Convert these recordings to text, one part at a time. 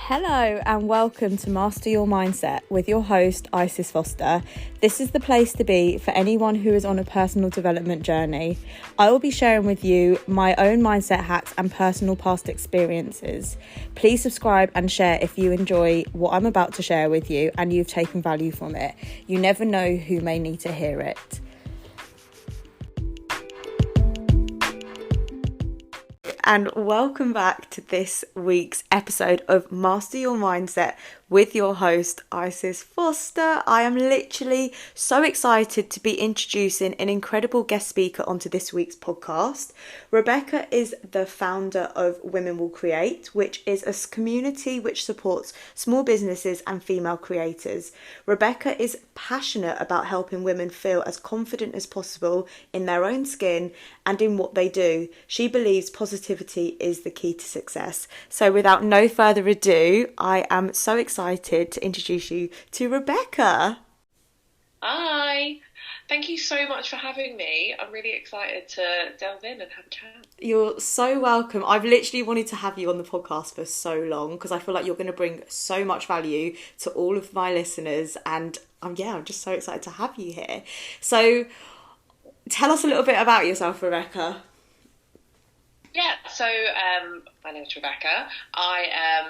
Hello and welcome to Master Your Mindset with your host, Isis Foster. This is the place to be for anyone who is on a personal development journey. I will be sharing with you my own mindset hacks and personal past experiences. Please subscribe and share if you enjoy what I'm about to share with you and you've taken value from it. You never know who may need to hear it. And welcome back to this week's episode of Master Your Mindset with your host, Isis Foster. I am literally so excited to be introducing an incredible guest speaker onto this week's podcast. Rebecca is the founder of Women Will Create, which is a community which supports small businesses and female creators. Rebecca is passionate about helping women feel as confident as possible in their own skin and in what they do. She believes positivity is the key to success. So without no further ado, I am so excited to introduce you to Rebecca. Hi, thank you so much for having me. I'm really excited to delve in and have a chat. You're so welcome. I've literally wanted to have you on the podcast for so long because I feel like you're going to bring so much value to all of my listeners, and I'm just so excited to have you here. So tell us a little bit about yourself, Rebecca. Yeah, so my name is Rebecca. I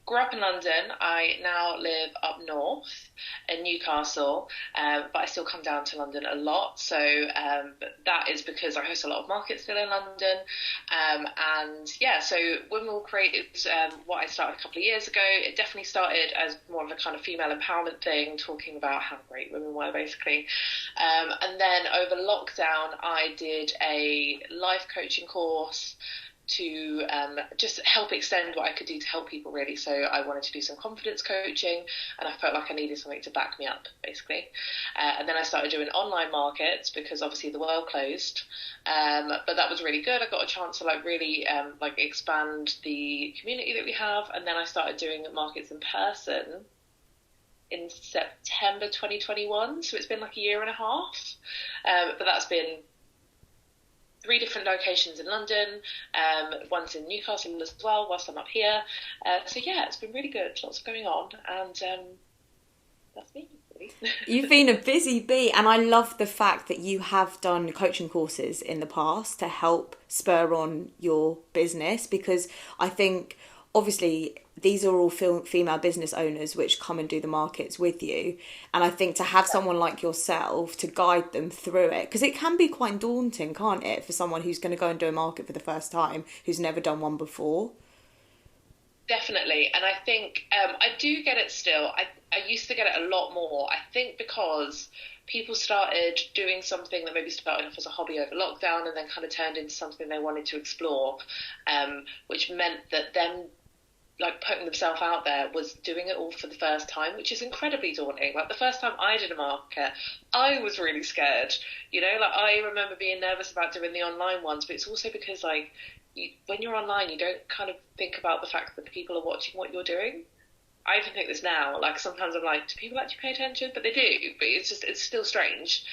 grew up in London. I now live up north in Newcastle, but I still come down to London a lot. So that is because I host a lot of markets still in London. So Women Will Create is what I started a couple of years ago. It definitely started as more of a kind of female empowerment thing, talking about how great women were, basically. And then over lockdown, I did a life coaching course to just help extend what I could do to help people, really. So I wanted to do some confidence coaching, and I felt like I needed something to back me up, basically. And then I started doing online markets because obviously the world closed. But that was really good. I got a chance to really expand the community that we have. And then I started doing markets in person in September 2021. So it's been like a year and a half. But that's been 3 different locations in London, one's in Newcastle as well, whilst I'm up here. It's been really good, lots going on, and that's me, really. You've been a busy bee, and I love the fact that you have done coaching courses in the past to help spur on your business, because I think, obviously, these are all female business owners which come and do the markets with you. And I think to have someone like yourself to guide them through it, because it can be quite daunting, can't it, for someone who's going to go and do a market for the first time, who's never done one before. Definitely. And I think I do get it still. I used to get it a lot more. I think because people started doing something that maybe started off as a hobby over lockdown and then kind of turned into something they wanted to explore, which meant that them putting themselves out there was doing it all for the first time, which is incredibly daunting. The first time I did a market, I was really scared. I remember being nervous about doing the online ones, but it's also because when you're online, you don't kind of think about the fact that people are watching what you're doing. I even think this now, sometimes I'm like, do people actually pay attention? But they do, but it's still strange.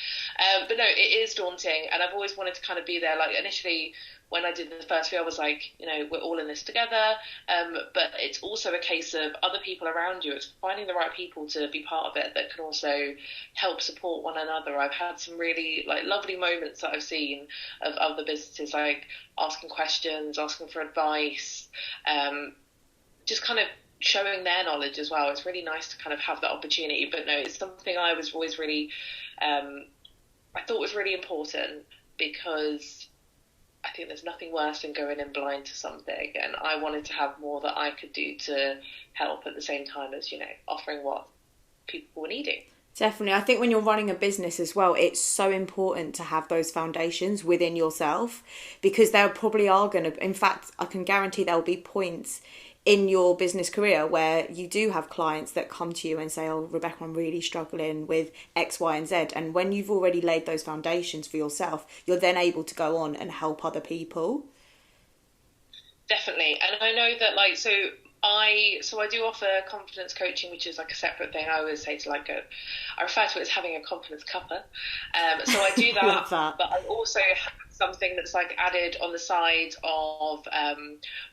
But no, it is daunting, and I've always wanted to kind of be there. Initially, when I did the first few, I was like, we're all in this together. But it's also a case of other people around you. It's finding the right people to be part of it that can also help support one another. I've had some really lovely moments that I've seen of other businesses, asking questions, asking for advice, just kind of showing their knowledge as well. It's really nice to kind of have that opportunity. But no, it's something I was always really, I thought was really important, because I think there's nothing worse than going in blind to something, and I wanted to have more that I could do to help at the same time as, offering what people were needing. Definitely. I think when you're running a business as well, it's so important to have those foundations within yourself, because there probably are going to, in fact, I can guarantee there will be points in your business career where you do have clients that come to you and say, oh, Rebecca, I'm really struggling with X, Y, and Z. And when you've already laid those foundations for yourself, you're then able to go on and help other people. Definitely. And I know that I do offer confidence coaching, which is a separate thing. I always say I refer to it as having a confidence cuppa. So I do that, but I also have something that's like added on the side of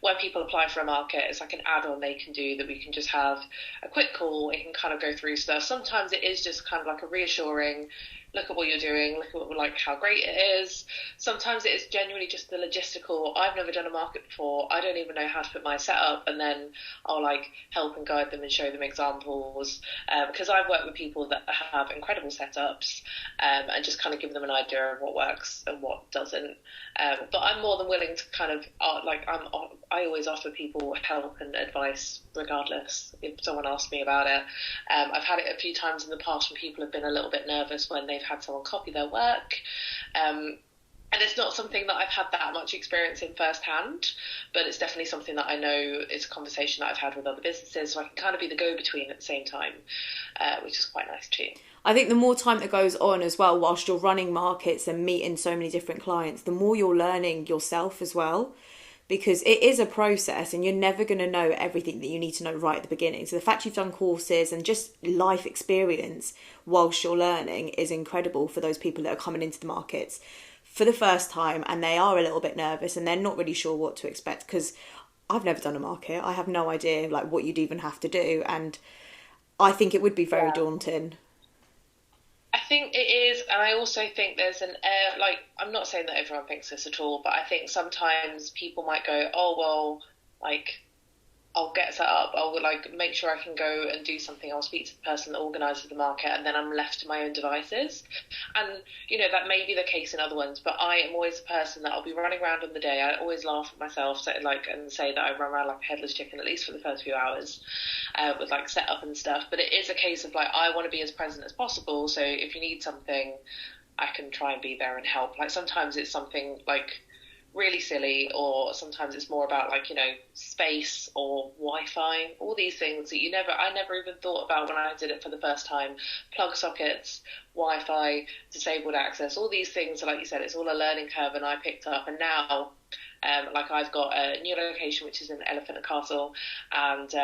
when people apply for a market. It's like an add-on they can do that we can just have a quick call. It can kind of go through stuff. Sometimes it is just kind of like a reassuring, look at what you're doing, look at what, like how great it is. Sometimes it is genuinely just the logistical. I've never done a market before. I don't even know how to put my setup, and then I'll like help and guide them and show them examples, because I've worked with people that have incredible setups, and just kind of give them an idea of what works and what doesn't. But I'm more than willing to kind of I always offer people help and advice regardless if someone asks me about it. I've had it a few times in the past when people have been a little bit nervous when they've had someone copy their work. And it's not something that I've had that much experience in firsthand, but it's definitely something that I know is a conversation that I've had with other businesses, so I can kind of be the go-between at the same time, which is quite nice too. I think the more time that goes on as well, whilst you're running markets and meeting so many different clients, the more you're learning yourself as well, because it is a process and you're never going to know everything that you need to know right at the beginning. So the fact you've done courses and just life experience whilst you're learning is incredible for those people that are coming into the markets for the first time and they are a little bit nervous and they're not really sure what to expect, because I've never done a market. I have no idea like what you'd even have to do, and I think it would be very daunting. I think it is, and I also think there's an air, like, I'm not saying that everyone thinks this at all, but I think sometimes people might go, oh, well, like, I'll get set up, I'll, like, make sure I can go and do something, I'll speak to the person that organises the market, and then I'm left to my own devices. And, you know, that may be the case in other ones, but I am always the person that I'll be running around on the day. I always laugh at myself, so, like, and say that I run around like a headless chicken, at least for the first few hours, with, like, setup and stuff. But it is a case of, like, I want to be as present as possible, so if you need something, I can try and be there and help. Like, sometimes it's something, like, really silly, or sometimes it's more about, like, you know, space or Wi-Fi, all these things that I never even thought about when I did it for the first time. Plug sockets, Wi-Fi, disabled access, all these things, like you said, it's all a learning curve, and I picked up. And now, like, I've got a new location which is in Elephant and Castle, and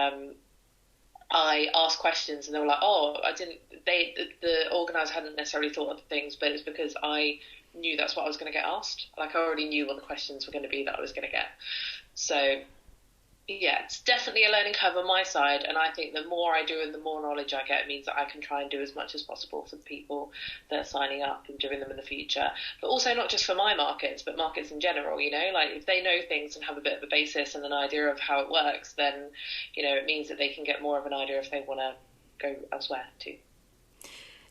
I asked questions and they were like, oh, the organiser hadn't necessarily thought of the things, but it's because I knew that's what I was going to get asked. Like, I already knew what the questions were going to be that I was going to get. So, yeah, it's definitely a learning curve on my side, and I think the more I do and the more knowledge I get, it means that I can try and do as much as possible for the people that are signing up and doing them in the future. But also not just for my markets, but markets in general, you know? Like, if they know things and have a bit of a basis and an idea of how it works, then, you know, it means that they can get more of an idea if they want to go elsewhere too.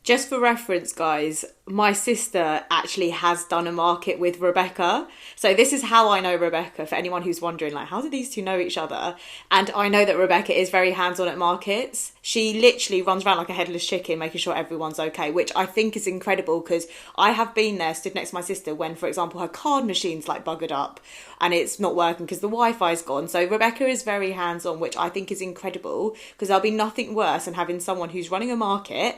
Just for reference, guys, my sister actually has done a market with Rebecca. So this is how I know Rebecca, for anyone who's wondering, like, how do these two know each other? And I know that Rebecca is very hands-on at markets. She literally runs around like a headless chicken, making sure everyone's okay, which I think is incredible, because I have been there, stood next to my sister when, for example, her card machine's like buggered up and it's not working because the Wi-Fi's gone. So Rebecca is very hands-on, which I think is incredible, because there'll be nothing worse than having someone who's running a market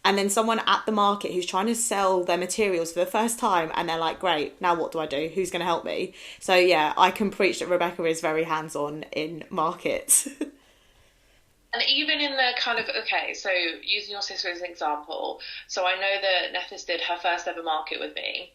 and then someone at the market who's trying to sell their materials for the first time, and they're like, great, now what do I do? Who's going to help me? So yeah, I can preach that Rebecca is very hands-on in markets. And even in the kind of, okay, so using your sister as an example, so I know that Nethys did her first ever market with me,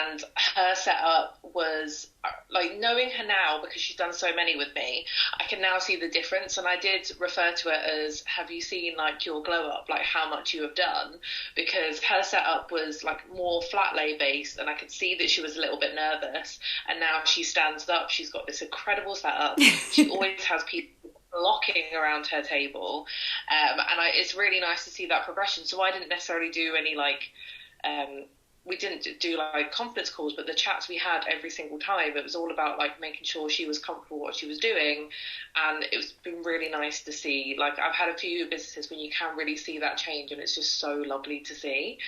and her setup was, like, knowing her now, because she's done so many with me, I can now see the difference. And I did refer to it as, have you seen, like, your glow up, like how much you have done? Because her setup was like more flat lay based, and I could see that she was a little bit nervous, and now she stands up, she's got this incredible setup, she always has people blocking around her table, and it's really nice to see that progression. So I didn't necessarily do any, like, we didn't do like conference calls, but the chats we had every single time, it was all about, like, making sure she was comfortable what she was doing. And it's been really nice to see, like, I've had a few businesses when you can really see that change, and it's just so lovely to see,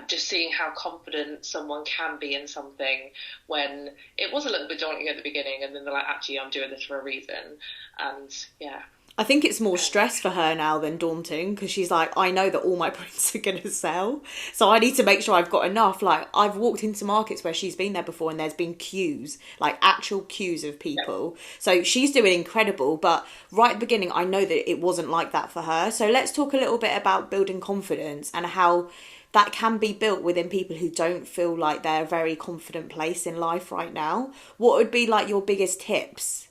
just seeing how confident someone can be in something when it was a little bit daunting at the beginning, and then they're like, actually, I'm doing this for a reason. And yeah, I think it's more stress for her now than daunting because she's like, I know that all my prints are going to sell. So I need to make sure I've got enough. Like, I've walked into markets where she's been there before and there's been queues, like actual queues of people. So she's doing incredible. But right at the beginning, I know that it wasn't like that for her. So let's talk a little bit about building confidence and how that can be built within people who don't feel like they're a very confident place in life right now. What would be like your biggest tips?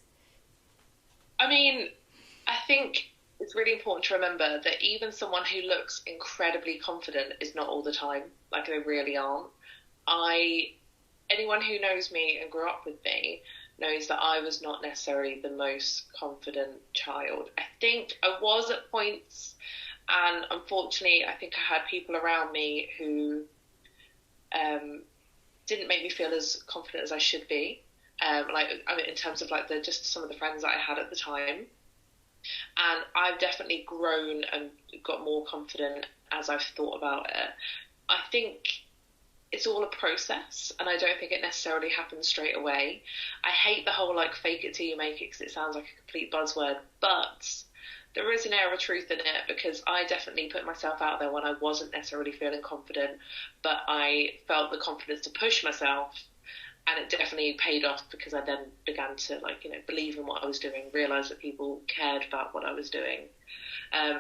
I mean, I think it's really important to remember that even someone who looks incredibly confident is not all the time. Like, they really aren't. Anyone who knows me and grew up with me knows that I was not necessarily the most confident child. I think I was at points, and unfortunately, I think I had people around me who didn't make me feel as confident as I should be. In terms of like just some of the friends that I had at the time. And I've definitely grown and got more confident as I've thought about it. I think it's all a process, and I don't think it necessarily happens straight away. I hate the whole like fake it till you make it, because it sounds like a complete buzzword, but there is an air of truth in it, because I definitely put myself out there when I wasn't necessarily feeling confident, but I felt the confidence to push myself. And it definitely paid off, because I then began to believe in what I was doing, realise that people cared about what I was doing.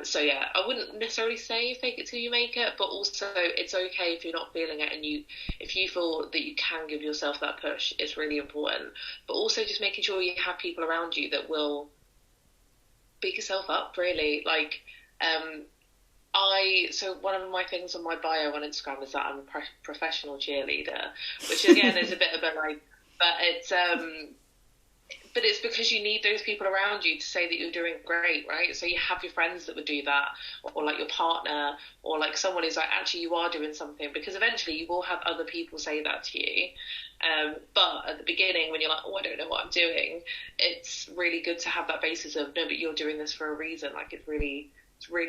So yeah, I wouldn't necessarily say fake it till you make it, but also it's okay if you're not feeling it, and if you feel that you can give yourself that push, it's really important. But also just making sure you have people around you that will pick yourself up, really. So one of my things on my bio on Instagram is that I'm a professional cheerleader, which again is a bit of a but it's because you need those people around you to say that you're doing great, right? So you have your friends that would do that, or like your partner, or like someone who's like, actually you are doing something, because eventually you will have other people say that to you. But at the beginning, when you're like, oh, I don't know what I'm doing, it's really good to have that basis of, no, but you're doing this for a reason. Like, it's really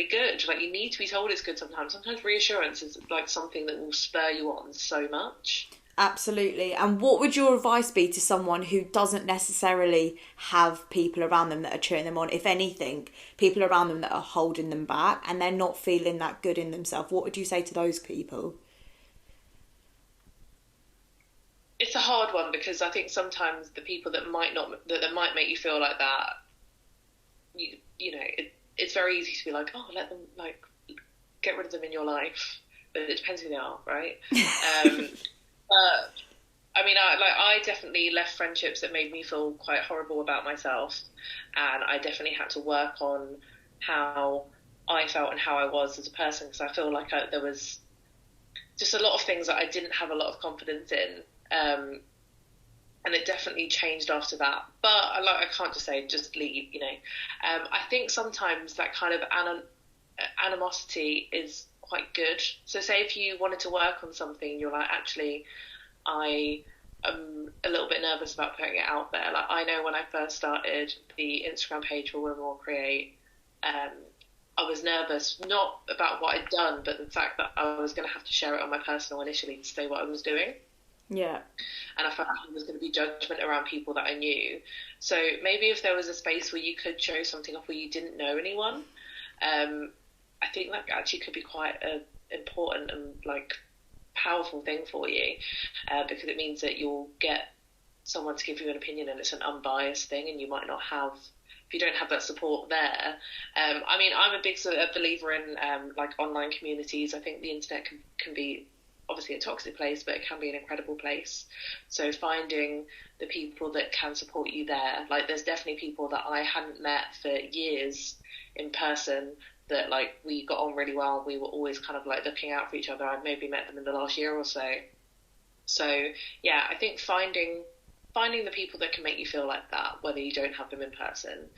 good. Like, you need to be told it's good sometimes. Sometimes reassurance is like something that will spur you on so much. Absolutely. And what would your advice be to someone who doesn't necessarily have people around them that are cheering them on? If anything, people around them that are holding them back and they're not feeling that good in themselves. What would you say to those people? It's a hard one, because I think sometimes the people that might make you feel like that, it's very easy to be like, oh, let them, like, get rid of them in your life. But it depends who they are, right? I definitely left friendships that made me feel quite horrible about myself, and I definitely had to work on how I felt and how I was as a person, because I feel like there was just a lot of things that I didn't have a lot of confidence in, and it definitely changed after that. But I can't just say just leave, I think sometimes that kind of animosity is quite good. So say if you wanted to work on something, you're like, actually, I am a little bit nervous about putting it out there. Like, I know when I first started the Instagram page for Women Will Create, I was nervous, not about what I'd done, but the fact that I was going to have to share it on my personal initially to say what I was doing. Yeah. And I felt like there was going to be judgment around people that I knew. So maybe if there was a space where you could show something off where you didn't know anyone, I think that actually could be quite an important and powerful thing for you, because it means that you'll get someone to give you an opinion, and it's an unbiased thing, and you might not have, if you don't have that support there. I'm a big believer in online communities. I think the internet can be obviously a toxic place, but it can be an incredible place. So finding the people that can support you there, there's definitely people that I hadn't met for years in person that we got on really well. We were always kind of looking out for each other. I'd maybe met them in the last year or so. So yeah, I think finding the people that can make you feel like that, whether you don't have them in person,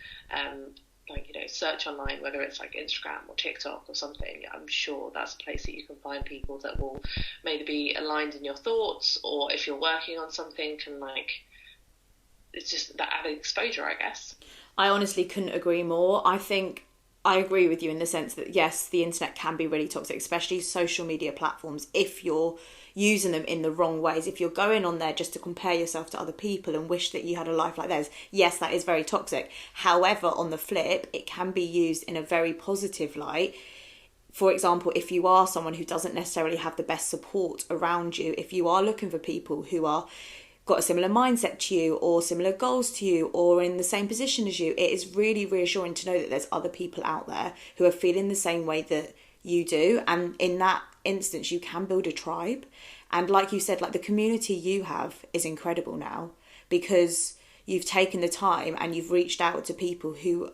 search online, whether it's Instagram or TikTok or something. I'm sure that's a place that you can find people that will maybe be aligned in your thoughts, or if you're working on something, can it's just that added exposure, I guess. I honestly couldn't agree more. I think I agree with you in the sense that, yes, the internet can be really toxic, especially social media platforms, if you're using them in the wrong ways. If you're going on there just to compare yourself to other people and wish that you had a life like theirs, yes, that is very toxic. However, on the flip, it can be used in a very positive light. For example, if you are someone who doesn't necessarily have the best support around you, if you are looking for people who are got a similar mindset to you or similar goals to you or in the same position as you, it is really reassuring to know that there's other people out there who are feeling the same way that you do. And in that instance, you can build a tribe. And like you said, like the community you have is incredible now because you've taken the time and you've reached out to people who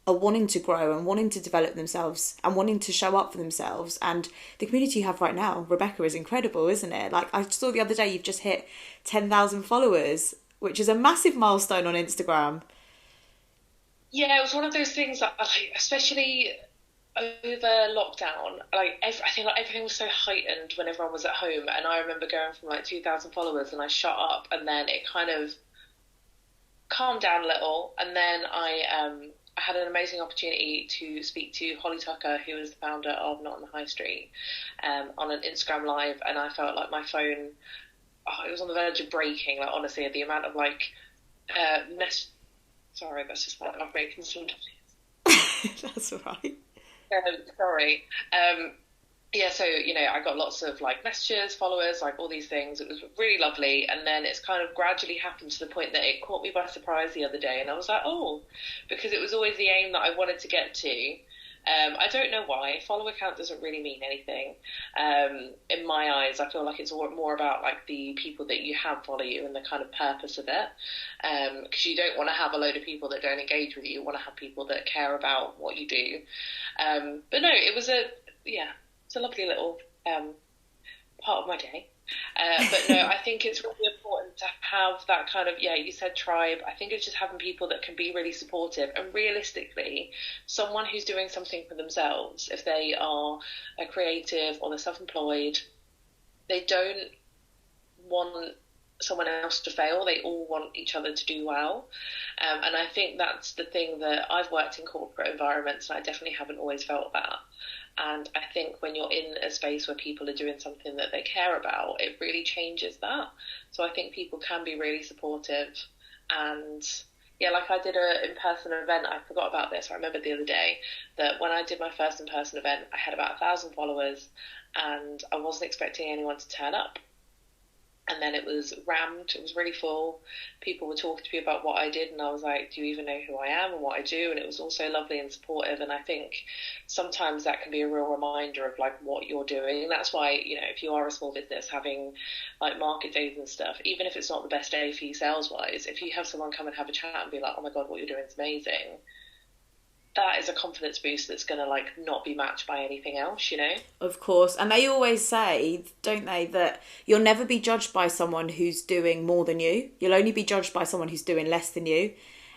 are wanting to grow and wanting to develop themselves and wanting to show up for themselves. And the community you have right now, Rebecca, is incredible, isn't it? Like I saw the other day, you've just hit 10,000 followers, which is a massive milestone on Instagram. Yeah, it was one of those things that, like, especially over lockdown, like I think like everything was so heightened when everyone was at home, and I remember going from like 2,000 followers, and I shot up, and then it kind of calmed down a little, and then I had an amazing opportunity to speak to Holly Tucker, who is the founder of Not on the High Street, on an Instagram live, and I felt like my phone, it was on the verge of breaking. Like honestly, the amount of like sorry, that's just like I'm breaking some. That's all right. Sorry. Yeah, so, I got lots of like messages, followers, like all these things. It was really lovely. And then it's kind of gradually happened to the point that it caught me by surprise the other day. And I was like, oh, because it was always the aim that I wanted to get to. I don't know why. Follower count doesn't really mean anything. In my eyes, I feel like it's more about like the people that you have follow you and the kind of purpose of it. Because you don't want to have a load of people that don't engage with you. You want to have people that care about what you do. But no, it's a lovely little part of my day. But no, I think it's really important to have that kind of, you said tribe. I think it's just having people that can be really supportive. And realistically, someone who's doing something for themselves, if they are a creative or they're self-employed, they don't want someone else to fail. They all want each other to do well. And I think that's the thing that I've worked in corporate environments, and I definitely haven't always felt that. And I think when you're in a space where people are doing something that they care about, it really changes that. So I think people can be really supportive. And yeah, like I did a in-person event. I forgot about this. I remembered the other day that when I did my first in-person event, I had about 1,000 followers and I wasn't expecting anyone to turn up. And then it was rammed, it was really full. People were talking to me about what I did, and I was like, do you even know who I am and what I do? And it was all so lovely and supportive. And I think sometimes that can be a real reminder of like what you're doing. That's why, if you are a small business, having like market days and stuff, even if it's not the best day for you sales-wise, if you have someone come and have a chat and be like, oh my God, what you're doing is amazing, that is a confidence boost that's going to like not be matched by anything else, Of course. And they always say, don't they, that you'll never be judged by someone who's doing more than you. You'll only be judged by someone who's doing less than you.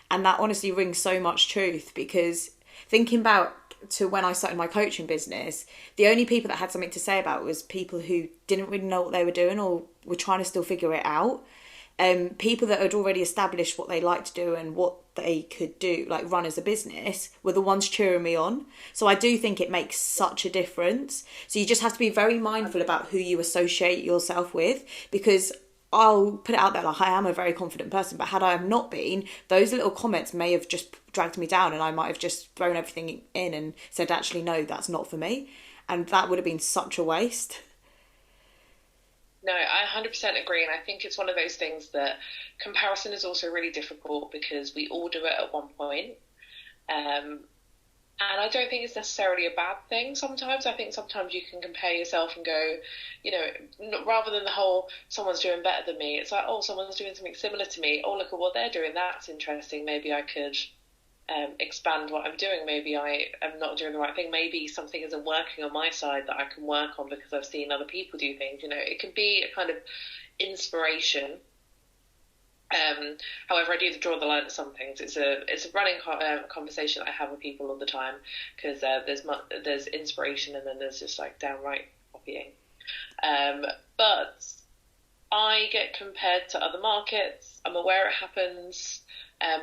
And that honestly rings so much truth, because thinking back to when I started my coaching business, the only people that had something to say about it was people who didn't really know what they were doing or were trying to still figure it out. People that had already established what they liked to do and what they could do, like run as a business, were the ones cheering me on. So I do think it makes such a difference. So you just have to be very mindful about who you associate yourself with, because I'll put it out there, like I am a very confident person, but had I have not been, those little comments may have just dragged me down and I might have just thrown everything in and said, actually, no, that's not for me. And that would have been such a waste. No, I 100% agree, and I think it's one of those things that comparison is also really difficult because we all do it at one point. And I don't think it's necessarily a bad thing sometimes. I think sometimes you can compare yourself and go, rather than the whole someone's doing better than me, it's like, oh, someone's doing something similar to me. Oh, look at what they're doing. That's interesting. Maybe I could expand what I'm doing. Maybe I am not doing the right thing. Maybe something isn't working on my side that I can work on because I've seen other people do things. It can be a kind of inspiration. However, I do draw the line at some things. It's a running conversation I have with people all the time, because there's inspiration and then there's just like downright copying. But I get compared to other markets. I'm aware it happens.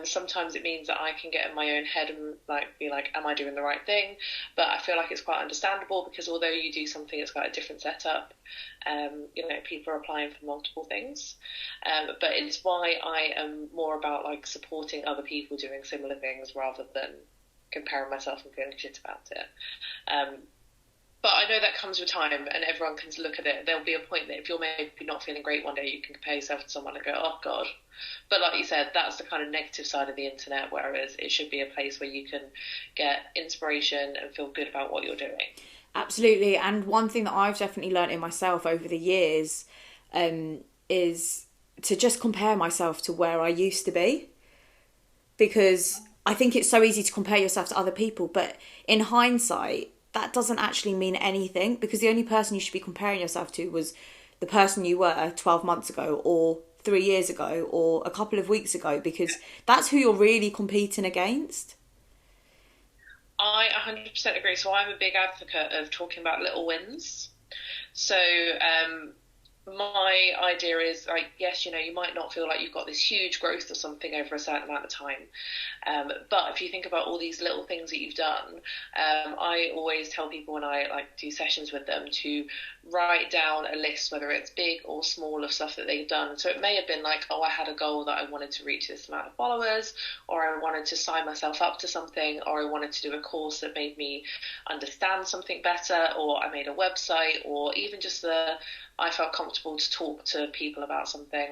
Sometimes it means that I can get in my own head and like be like, am I doing the right thing? But I feel like it's quite understandable, because although you do something that's got a different setup, people are applying for multiple things. But it's why I am more about like supporting other people doing similar things rather than comparing myself and feeling shit about it. But I know that comes with time, and everyone can look at it. There'll be a point that if you're maybe not feeling great one day, you can compare yourself to someone and go, oh God. But like you said, that's the kind of negative side of the internet, whereas it should be a place where you can get inspiration and feel good about what you're doing. Absolutely. And one thing that I've definitely learnt in myself over the years is to just compare myself to where I used to be. Because I think it's so easy to compare yourself to other people, but in hindsight, that doesn't actually mean anything, because the only person you should be comparing yourself to was the person you were 12 months ago or 3 years ago or a couple of weeks ago, because that's who you're really competing against. I 100% agree. So I'm a big advocate of talking about little wins. So my idea is like, yes, you might not feel like you've got this huge growth or something over a certain amount of time. But if you think about all these little things that you've done, I always tell people when I like do sessions with them to write down a list, whether it's big or small, of stuff that they've done. So it may have been like, oh, I had a goal that I wanted to reach this amount of followers, or I wanted to sign myself up to something, or I wanted to do a course that made me understand something better, or I made a website, or even just I felt comfortable to talk to people about something.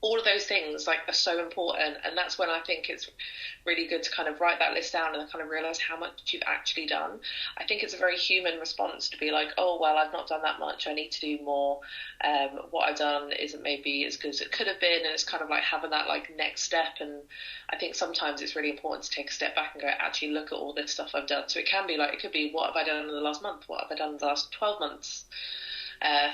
All of those things like are so important, and that's when I think it's really good to kind of write that list down and kind of realize how much you've actually done. I think it's a very human response to be like, oh well, I've not done that much, I need to do more. What I've done isn't maybe as good as it could have been, and it's kind of like having that like next step. And I think sometimes it's really important to take a step back and go, actually look at all this stuff I've done. So it can be like, it could be, what have I done in the last month, what have I done in the last 12 months,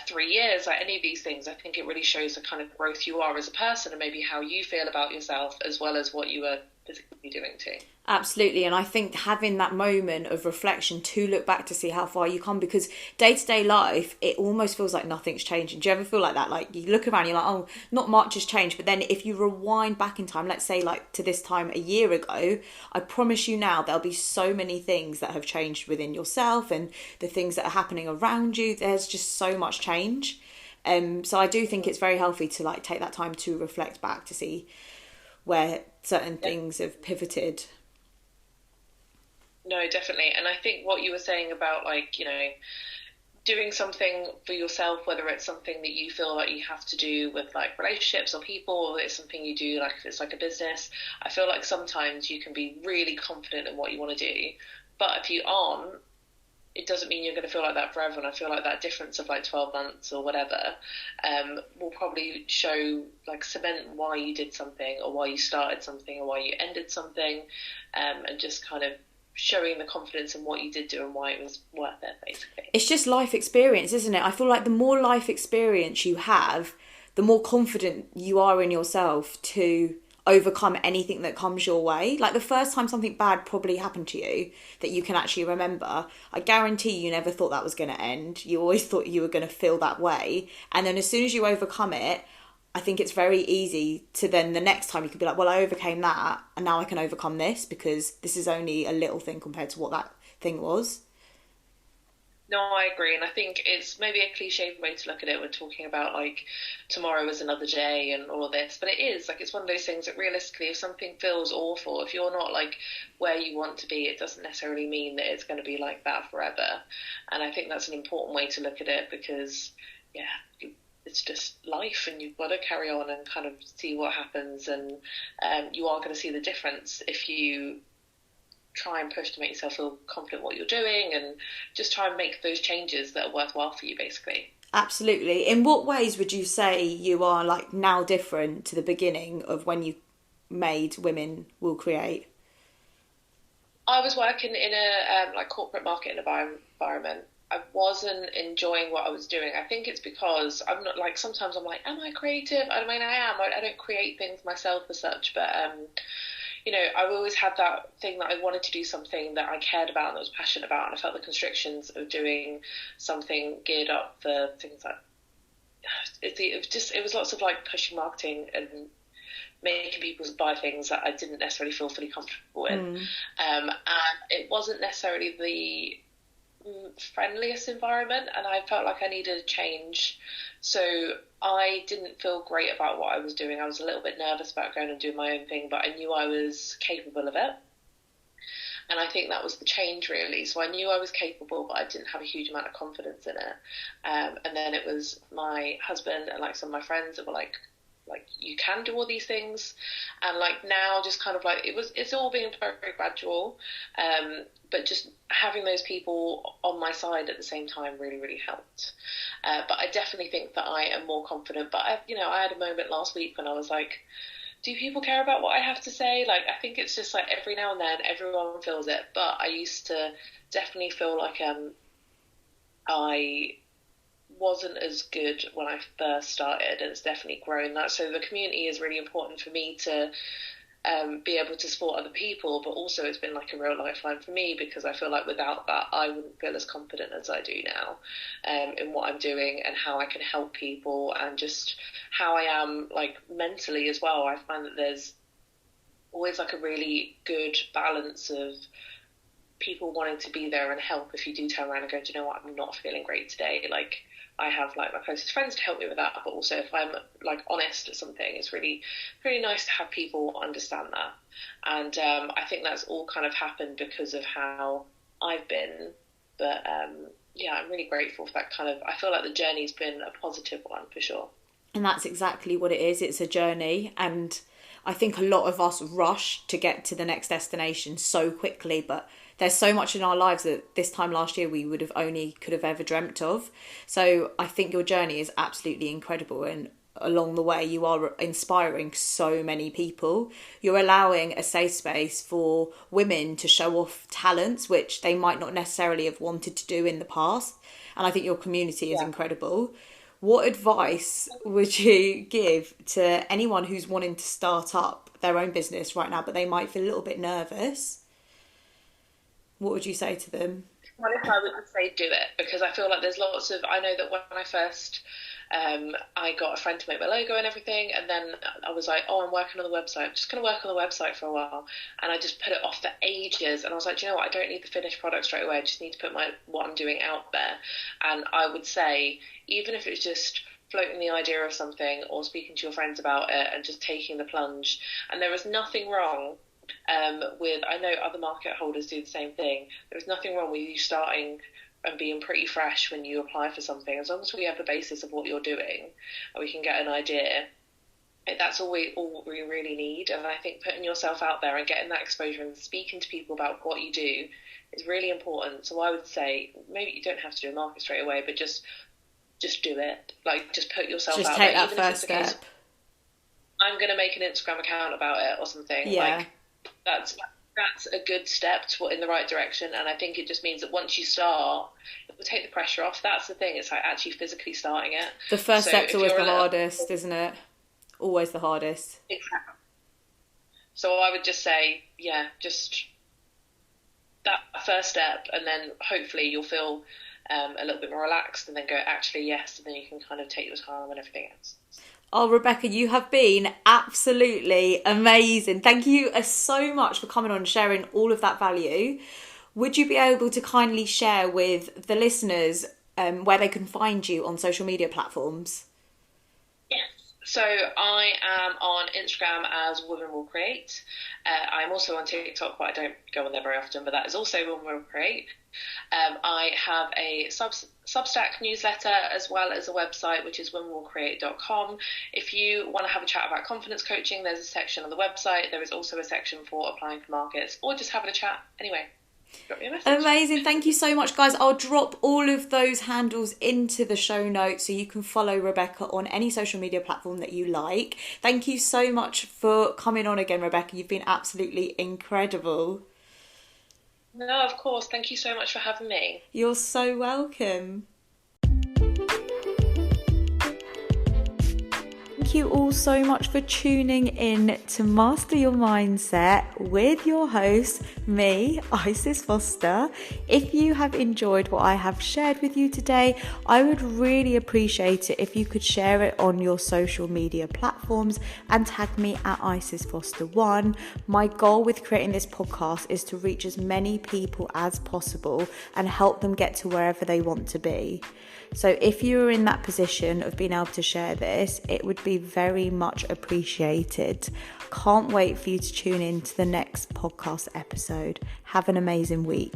3 years, like any of these things. I think it really shows the kind of growth you are as a person, and maybe how you feel about yourself, as well as what you are physically doing too. Absolutely. And I think having that moment of reflection to look back to see how far you come, because day-to-day life, it almost feels like nothing's changing. Do you ever feel like that? Like you look around, you're like, oh, not much has changed. But then if you rewind back in time, let's say like to this time a year ago, I promise you now there'll be so many things that have changed within yourself and the things that are happening around you. There's just so much change. So I do think it's very healthy to like take that time to reflect back to see where certain things have pivoted. No, definitely. And I think what you were saying about like, doing something for yourself, whether it's something that you feel like you have to do with like relationships or people, or it's something you do like if it's like a business, I feel like sometimes you can be really confident in what you want to do, but if you aren't, it doesn't mean you're going to feel like that forever. And I feel like that difference of like 12 months or whatever will probably show, like, cement why you did something, or why you started something, or why you ended something, and just kind of showing the confidence in what you did do and why it was worth it, basically. It's just life experience, isn't it? I feel like the more life experience you have, the more confident you are in yourself to overcome anything that comes your way. Like the first time something bad probably happened to you that you can actually remember, I guarantee you never thought that was going to end. You always thought you were going to feel that way. And then as soon as you overcome it, I think it's very easy to then the next time you could be like, well, I overcame that and now I can overcome this, because this is only a little thing compared to what that thing was. No, I agree. And I think it's maybe a cliche way to look at it. We're talking about like tomorrow is another day and all of this, but it is like, it's one of those things that realistically, if something feels awful, if you're not like where you want to be, it doesn't necessarily mean that it's going to be like that forever. And I think that's an important way to look at it, because it's just life, and you've got to carry on and kind of see what happens. And you are going to see the difference if you try and push to make yourself feel confident what you're doing, and just try and make those changes that are worthwhile for you, basically. Absolutely. In what ways would you say you are like now different to the beginning of when you made Women Will Create? I was working in a like corporate marketing environment. I wasn't enjoying what I was doing. I think it's because I'm not like, sometimes I'm like, am I creative? I mean, I am. I don't create things myself as such, but I always had that thing that I wanted to do something that I cared about and that I was passionate about, and I felt the constrictions of doing something geared up for things like it was lots of like pushing marketing and making people buy things that I didn't necessarily feel fully comfortable in. And it wasn't necessarily the friendliest environment, and I felt like I needed a change. So I didn't feel great about what I was doing. I was a little bit nervous about going and doing my own thing, but I knew I was capable of it. And I think that was the change, really. So I knew I was capable, but I didn't have a huge amount of confidence in it. And then it was my husband and like some of my friends that were like you can do all these things. And like now, just kind of like it's all been very, very gradual. But just having those people on my side at the same time really, really helped. But I definitely think that I am more confident. But I had a moment last week when I was like, do people care about what I have to say? Like, I think it's just like every now and then everyone feels it. But I used to definitely feel like I wasn't as good when I first started, and it's definitely grown. That so the community is really important for me to be able to support other people, but also it's been like a real lifeline for me, because I feel like without that I wouldn't feel as confident as I do now in what I'm doing and how I can help people, and just how I am like mentally as well. I find that there's always like a really good balance of people wanting to be there and help if you do turn around and go, do you know what, I'm not feeling great today. Like, I have like my closest friends to help me with that, but also if I'm like honest at something, it's really, really nice to have people understand that. And I think that's all kind of happened because of how I've been. But yeah, I'm really grateful for that kind of, I feel like the journey's been a positive one for sure. And that's exactly what it is. It's a journey. And I think a lot of us rush to get to the next destination so quickly, but there's so much in our lives that this time last year we could have ever dreamt of. So I think your journey is absolutely incredible, and along the way you are inspiring so many people. You're allowing a safe space for women to show off talents which they might not necessarily have wanted to do in the past, and I think your community is incredible. What advice would you give to anyone who's wanting to start up their own business right now, but they might feel a little bit nervous? What would you say to them? What if I would say do it? Because I feel like there's lots of, I know that when I first, I got a friend to make my logo and everything, and then I was like, oh, I'm working on the website. I'm just going to work on the website for a while. And I just put it off for ages. And I was like, do you know what? I don't need the finished product straight away. I just need to put what I'm doing out there. And I would say, even if it's just floating the idea of something or speaking to your friends about it and just taking the plunge, and there is nothing wrong with, I know other market holders do the same thing. There's nothing wrong with you starting and being pretty fresh when you apply for something. As long as we have the basis of what you're doing and we can get an idea, that's all we really need. And I think putting yourself out there and getting that exposure and speaking to people about what you do is really important. So I would say maybe you don't have to do a market straight away, but just do it. Like, just put yourself out there. Just take that first step. I'm going to make an Instagram account about it or something. Yeah. Like, that's a good step in the right direction. And I think it just means that once you start, it will take the pressure off. That's the thing. It's like actually physically starting it. The first step's always the hardest, isn't it? Always the hardest. Exactly. So I would just say, yeah, just that first step, and then hopefully you'll feel a little bit more relaxed, and then go, actually, yes, and then you can kind of take your time and everything else. Oh, Rebecca, you have been absolutely amazing. Thank you so much for coming on and sharing all of that value. Would you be able to kindly share with the listeners where they can find you on social media platforms? Yes. So I am on Instagram as Women Will Create. I'm also on TikTok, but I don't go on there very often, but that is also Women Will Create. I have a Substack newsletter as well as a website, which is womenwillcreate.com. If you want to have a chat about confidence coaching, there's a section on the website. There is also a section for applying for markets or just having a chat. Anyway, drop me a message. Amazing. Thank you so much, guys. I'll drop all of those handles into the show notes so you can follow Rebecca on any social media platform that you like. Thank you so much for coming on again, Rebecca. You've been absolutely incredible. No, of course. Thank you so much for having me. You're so welcome. Thank thank you all so much for tuning in to Master Your Mindset with your host, me, Isis Foster. If you have enjoyed what I have shared with you today, I would really appreciate it if you could share it on your social media platforms and tag me at Isis Foster 1. My goal with creating this podcast is to reach as many people as possible and help them get to wherever they want to be. So if you're in that position of being able to share this, it would be very much appreciated. Can't wait for you to tune in to the next podcast episode. Have an amazing week.